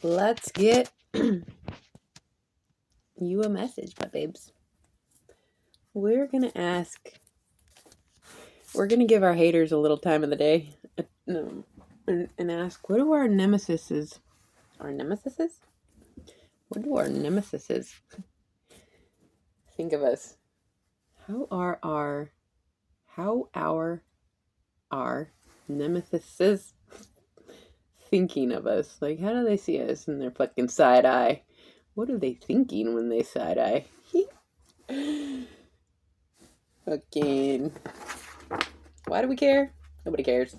let's get you a message, my babes. We're going to give our haters a little time of the day and ask, what do our nemesises? Our nemesises? What do our nemesises think of us? How are our nemesises thinking of us? Like, how do they see us in their fucking side eye? What are they thinking when they side eye? Fucking. Why do we care? Nobody cares.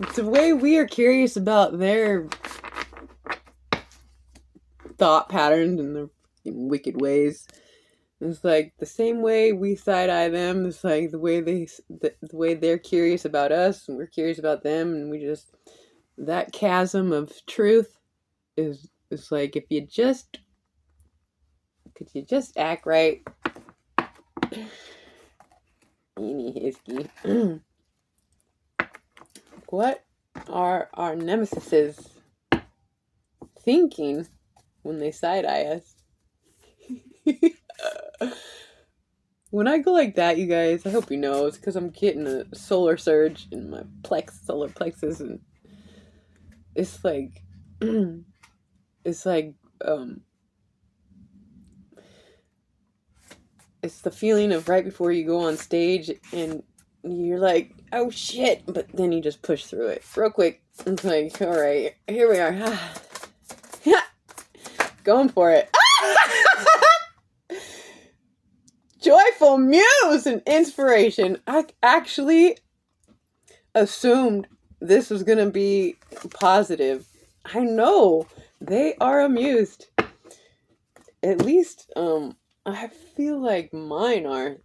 It's the way we are curious about their thought patterns and their wicked ways. It's like the same way we side eye them. It's like the way they're curious about us and we're curious about them, and we just, that chasm of truth is like, if you just could you just act right. Eeny hisky. What are our nemesises thinking when they side eye us? When I go like that, you guys, I hope you know, it's because I'm getting a solar surge in my solar plexus, and it's like, it's like, it's the feeling of right before you go on stage and you're like, oh shit, but then you just push through it real quick. It's like, all right, here we are. Going for it. Joyful muse and inspiration. I actually assumed this was going to be positive. I know they are amused. At least, I feel like mine are.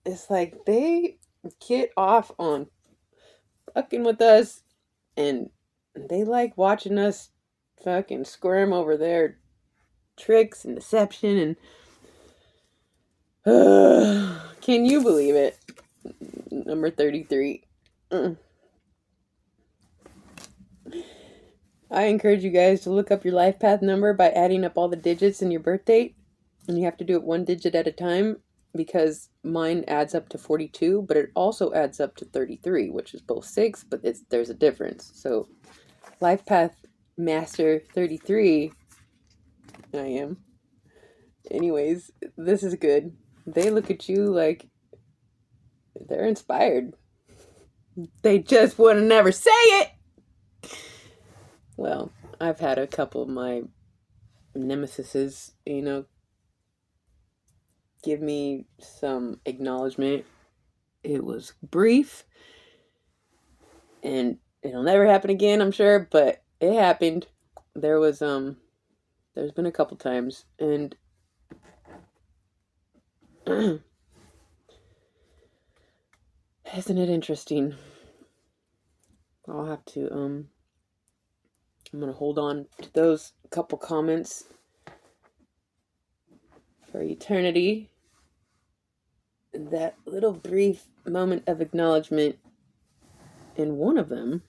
It's like they get off on fucking with us, and they like watching us fucking squirm over their tricks and deception, and can you believe it? Number 33. I encourage you guys to look up your life path number by adding up all the digits in your birth date, and you have to do it one digit at a time, because mine adds up to 42, but it also adds up to 33, which is both 6, but there's a difference. So life path master 33 I am. Anyways, this is good. They look at you like they're inspired. They just would have never say it. Well, I've had a couple of my nemesises, give me some acknowledgement. It was brief, and it'll never happen again, I'm sure, but it happened. There's been a couple times, and isn't it interesting? I'll have to, I'm going to hold on to those couple comments for eternity. That little brief moment of acknowledgement, and one of them,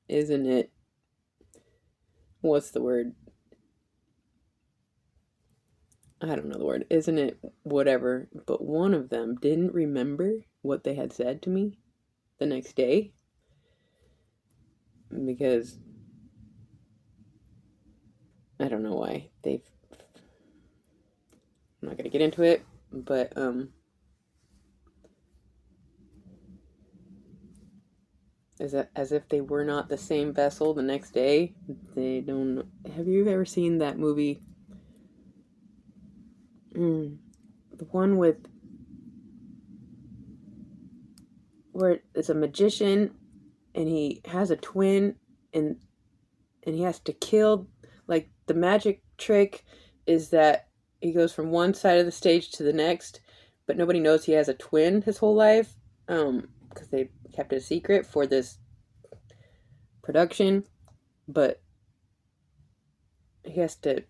isn't it, what's the word? I don't know the word. Isn't it whatever? But one of them didn't remember what they had said to me the next day, because I don't know why. I'm not going to get into it, but as if they were not the same vessel the next day. They don't. Have you ever seen that movie? The one where it's a magician and he has a twin, and he has to kill, like, the magic trick is that he goes from one side of the stage to the next, but nobody knows he has a twin his whole life, because they kept it a secret for this production, but he has to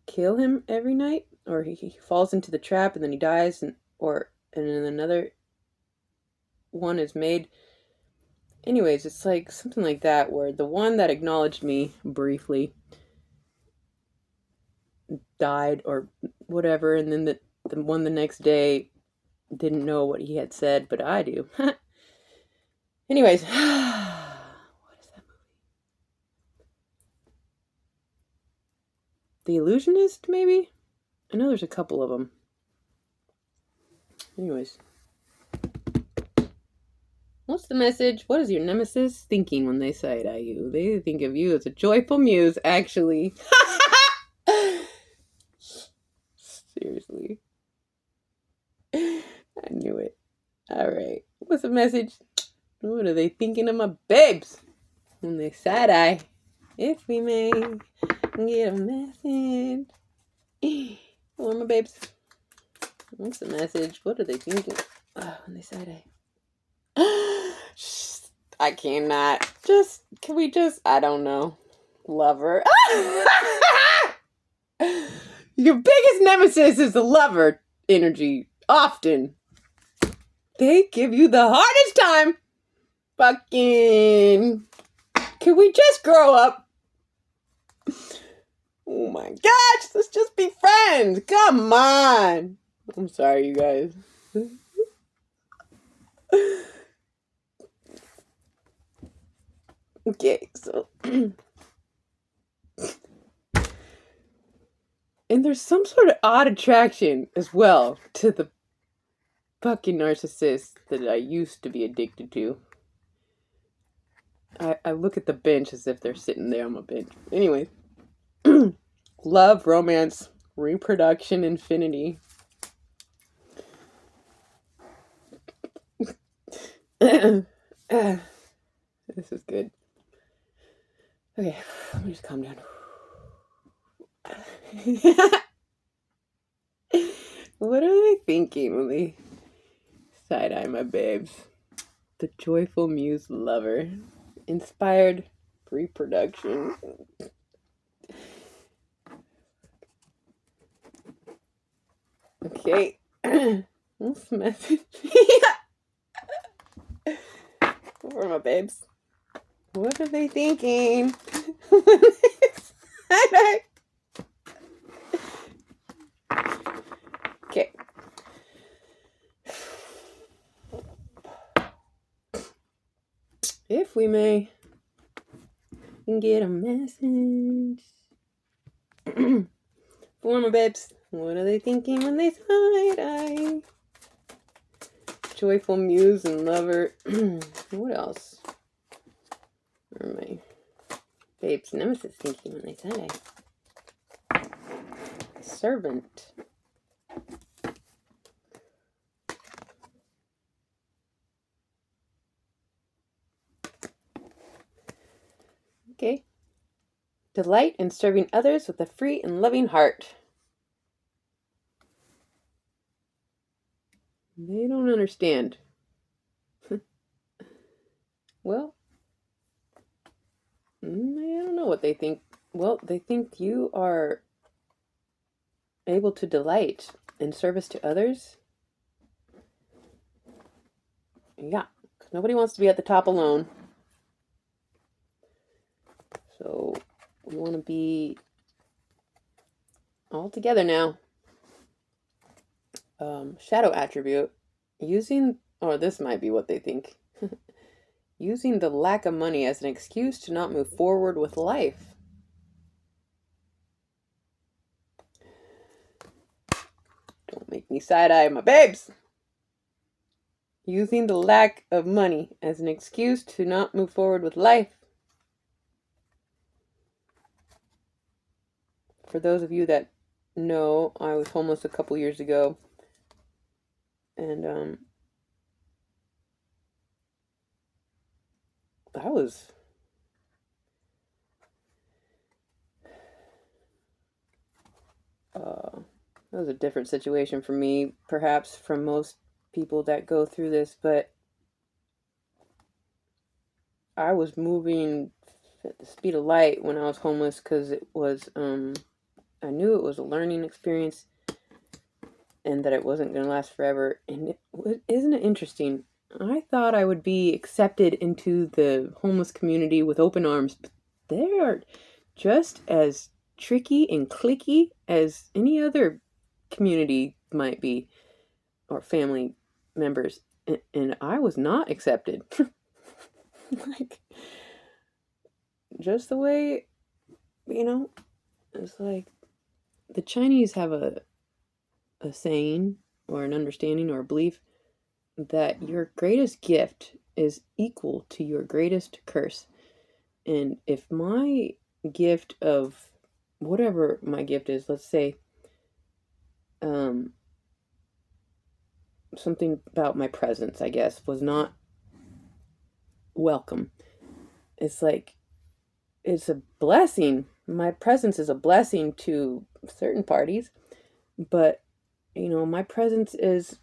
kill him every night, or he falls into the trap and then he dies, and then another one is made. Anyways, it's like something like that, where the one that acknowledged me briefly died or whatever, and then the one the next day didn't know what he had said, but I do. Anyways, what is that movie? The Illusionist, maybe? I know there's a couple of them. Anyways. What's the message? What is your nemesis thinking when they side-eye you? They think of you as a joyful muse, actually. Seriously. I knew it. Alright. What's the message? What are they thinking of my babes when they side-eye? If we may get a message. Or my babes. What's the message? What are they thinking? When they side-eye. I cannot. Can we I don't know. Lover. Your biggest nemesis is the lover energy. Often. They give you the hardest time. Fucking. Can we just grow up? Oh my gosh, let's just be friends. Come on. I'm sorry, you guys. Okay, so. And there's some sort of odd attraction as well to the fucking narcissist that I used to be addicted to. I look at the bench as if they're sitting there on my bench. Anyway. Love, romance, reproduction, infinity. This is good. Okay, let me just calm down. What are they thinking when they side-eye my babes? The joyful muse lover. Inspired reproduction. Okay. What's the message? For my babes. What are they thinking? Okay. If we may get a message. For my babes. What are they thinking when they side-eye? Joyful muse and lover. What else? What are my babes' nemesis thinking when they side-eye? Servant. Okay. Delight in serving others with a free and loving heart. They don't understand. Well, I don't know what they think. Well, they think you are able to delight in service to others. Yeah, because nobody wants to be at the top alone. So we want to be all together now. Shadow attribute. This might be what they think. Using the lack of money as an excuse to not move forward with life. Don't make me side-eye my babes. Using the lack of money as an excuse to not move forward with life. For those of you that know, I was homeless a couple years ago. And that was a different situation for me, perhaps from most people that go through this, but I was moving at the speed of light when I was homeless because it was, I knew it was a learning experience and that it wasn't going to last forever. And isn't it interesting I thought I would be accepted into the homeless community with open arms, but they are just as tricky and cliquey as any other community might be, or family members. And I was not accepted. Like, just the way, it's like the Chinese have a saying or an understanding or a belief that your greatest gift is equal to your greatest curse. And if my gift of whatever my gift is, let's say something about my presence, I guess, was not welcome. It's like, it's a blessing. My presence is a blessing to certain parties, but my presence is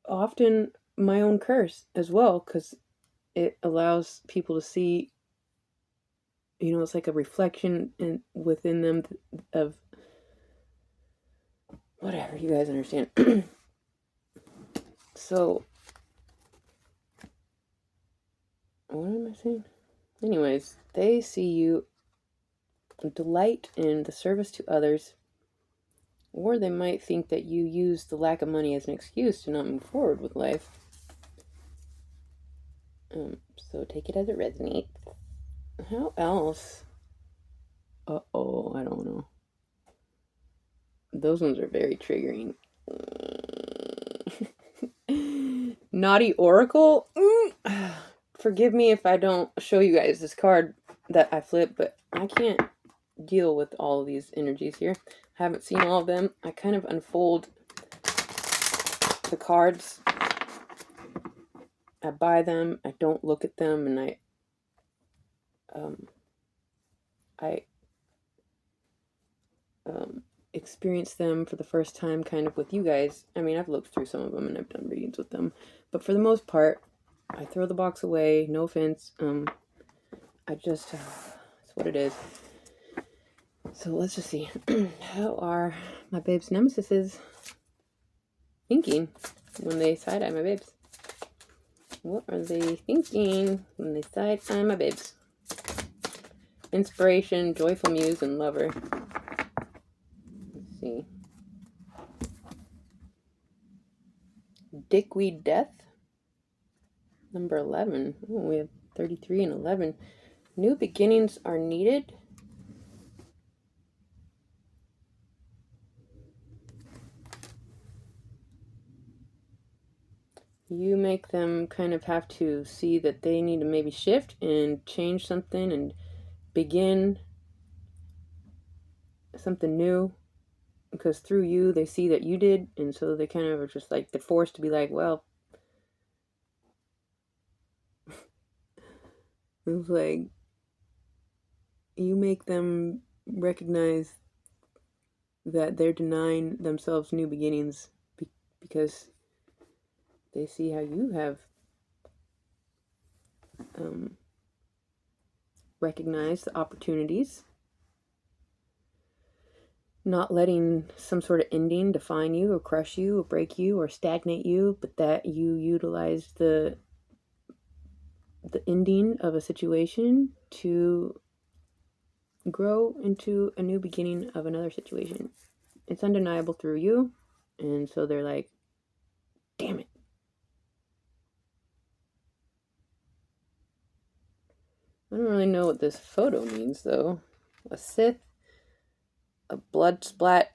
often my own curse as well, because it allows people to see, it's like a reflection within them of whatever, you guys understand. So what am I saying? Anyways, they see you delight in the service to others, or they might think that you use the lack of money as an excuse to not move forward with life. So take it as it resonates. How else? Uh-oh, I don't know. Those ones are very triggering. Naughty Oracle? Forgive me if I don't show you guys this card that I flipped, but I can't deal with all of these energies here. I haven't seen all of them. I kind of unfold the cards. I buy them. I don't look at them, and I experience them for the first time kind of with you guys. I mean, I've looked through some of them and I've done readings with them, but for the most part, I throw the box away. No offense. I just, it's what it is. So let's just see. How are my babes' Nemesis thinking when they side-eye my babes? What are they thinking when they side-eye my babes? Inspiration, joyful muse, and lover. Let's see. Dickweed death. Number 11. Oh, we have 33 and 11. New beginnings are needed. You make them kind of have to see that they need to maybe shift and change something and begin something new, because through you they see that you did, and so they kind of are just like, they're forced to be like, well, it's like you make them recognize that they're denying themselves new beginnings because they see how you have recognized the opportunities, not letting some sort of ending define you or crush you or break you or stagnate you, but that you utilize the ending of a situation to grow into a new beginning of another situation. It's undeniable through you, and so they're like, damn it. I don't really know what this photo means, though. A Sith, a blood splat.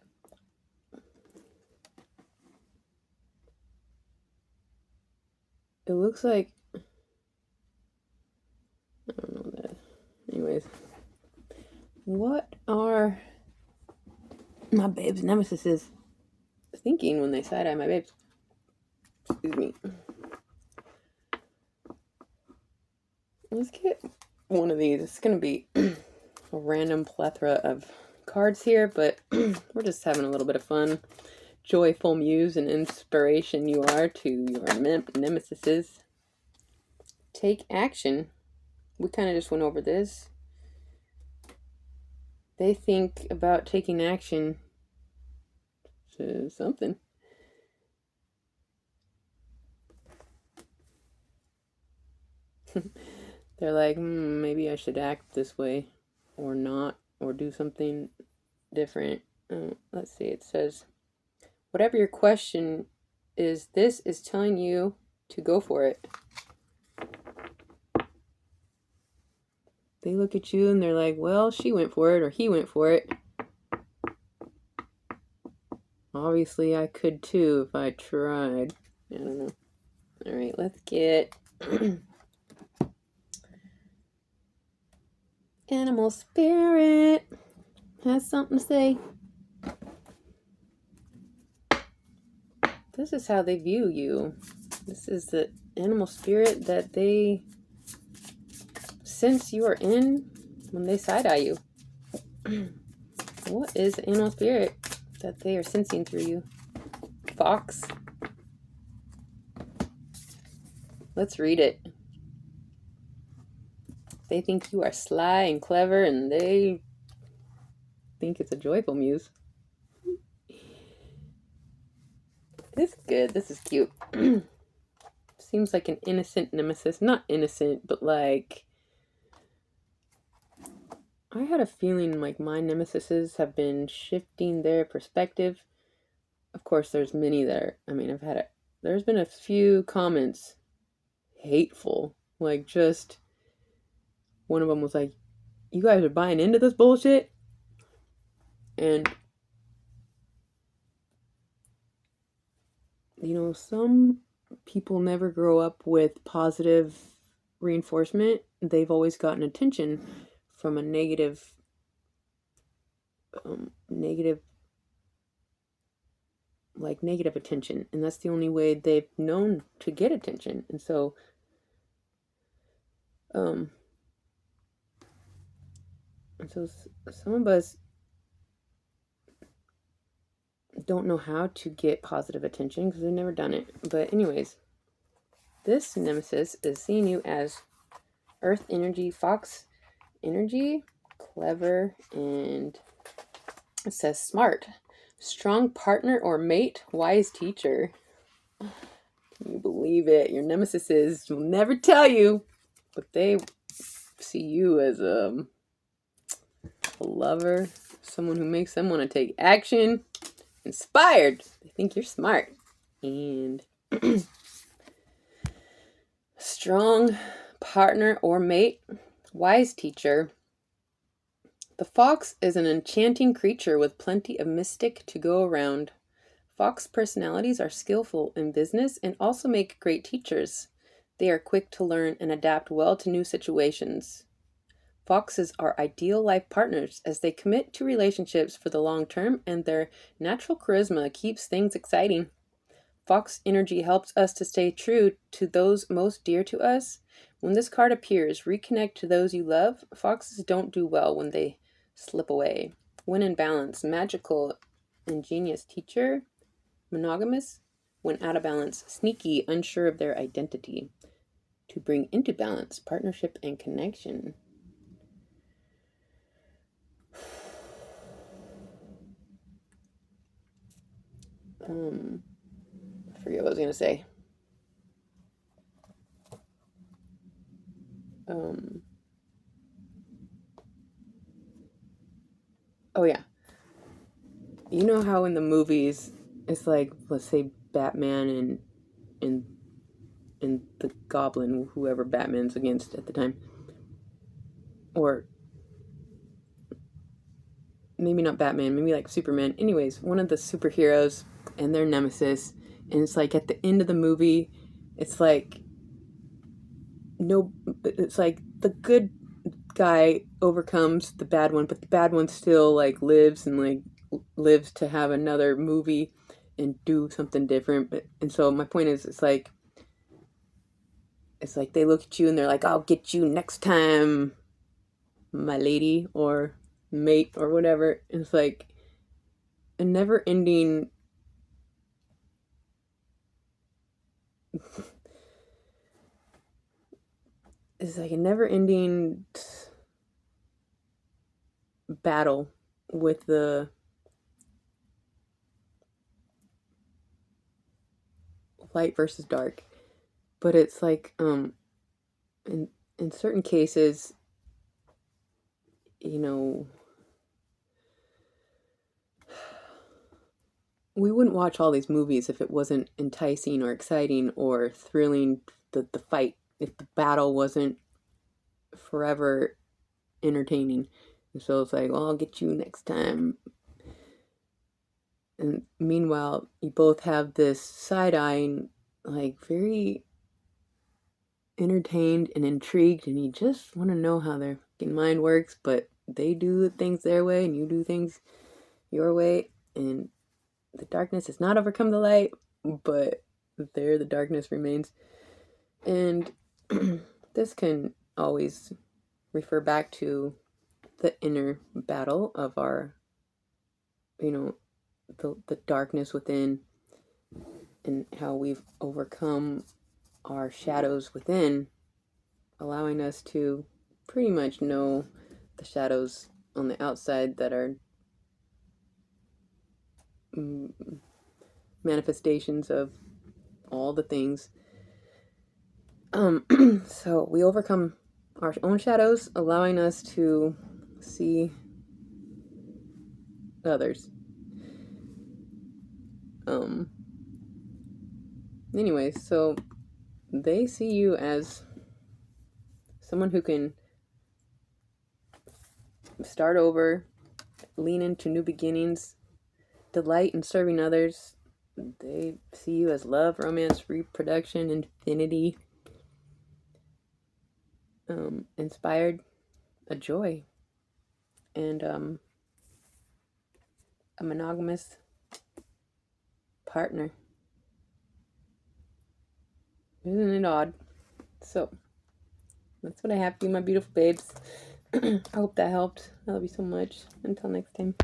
It looks like, I don't know what that is. Anyways, what are my babes' Nemesis thinking when they side-eye my babes? Excuse me. Let's get one of these. It's going to be a random plethora of cards here, but we're just having a little bit of fun. Joyful muse and inspiration you are to your Nemesis. Take action. We kind of just went over this. They think about taking action to something. They're like, maybe I should act this way or not, or do something different. Let's see, it says, whatever your question is, this is telling you to go for it. They look at you and they're like, well, she went for it or he went for it. Obviously, I could too if I tried. I don't know. All right, let's get animal spirit. Has something to say. This is how they view you. This is the animal spirit that they sense you are in when they side-eye you. What is the animal spirit that they are sensing through you? Fox? Let's read it. They think you are sly and clever, and they think it's a joyful muse. This is good. This is cute. Seems like an innocent nemesis. Not innocent, but like... I had a feeling like my nemesises have been shifting their perspective. Of course, there's many that are... there's been a few comments hateful. Like, just... One of them was like, you guys are buying into this bullshit? And... You know, some people never grow up with positive reinforcement. They've always gotten attention from a negative attention, and that's the only way they've known to get attention. And so some of us don't know how to get positive attention because we've never done it. But anyways, this nemesis is seeing you as earth energy, fox energy, clever, and it says smart, strong partner or mate, wise teacher. Can you believe it? Your nemesis will never tell you, but they see you as a lover, someone who makes them want to take action, inspired. They think you're smart. And strong partner or mate, wise teacher. The fox is an enchanting creature with plenty of mystic to go around. Fox personalities are skillful in business and also make great teachers. They are quick to learn and adapt well to new situations. Foxes are ideal life partners as they commit to relationships for the long term, and their natural charisma keeps things exciting. Fox energy helps us to stay true to those most dear to us. When this card appears, reconnect to those you love. Foxes don't do well when they slip away. When in balance, magical, ingenious teacher. Monogamous, when out of balance, sneaky, unsure of their identity. To bring into balance, partnership and connection. I forget what I was gonna say. Oh yeah. You know how in the movies it's like, let's say Batman and the Goblin, whoever Batman's against at the time, or maybe not Batman, maybe like Superman. Anyways, one of the superheroes and their nemesis, and it's like at the end of the movie, it's like the good guy overcomes the bad one, but the bad one still like lives to have another movie and do something different. And so my point is, it's like they look at you and they're like, I'll get you next time, my lady or mate or whatever. And it's like a never ending battle with the light versus dark. But it's like in certain cases, you know, we wouldn't watch all these movies if it wasn't enticing or exciting or thrilling, the fight, if the battle wasn't forever entertaining. And so it's like, well, I'll get you next time. And meanwhile, you both have this side-eyeing, like, very entertained and intrigued, and you just want to know how their fucking mind works, but they do things their way and you do things your way, and the darkness has not overcome the light, but there the darkness remains. And this can always refer back to the inner battle of our, the darkness within, and how we've overcome our shadows within, allowing us to pretty much know the shadows on the outside that are manifestations of all the things. So we overcome our own shadows, allowing us to see others. Anyway, so they see you as someone who can start over, lean into new beginnings, delight in serving others. They see you as love, romance, reproduction, infinity, inspired, a joy, and a monogamous partner. Isn't it odd? So, that's what I have for you, my beautiful babes. I hope that helped. I love you so much. Until next time.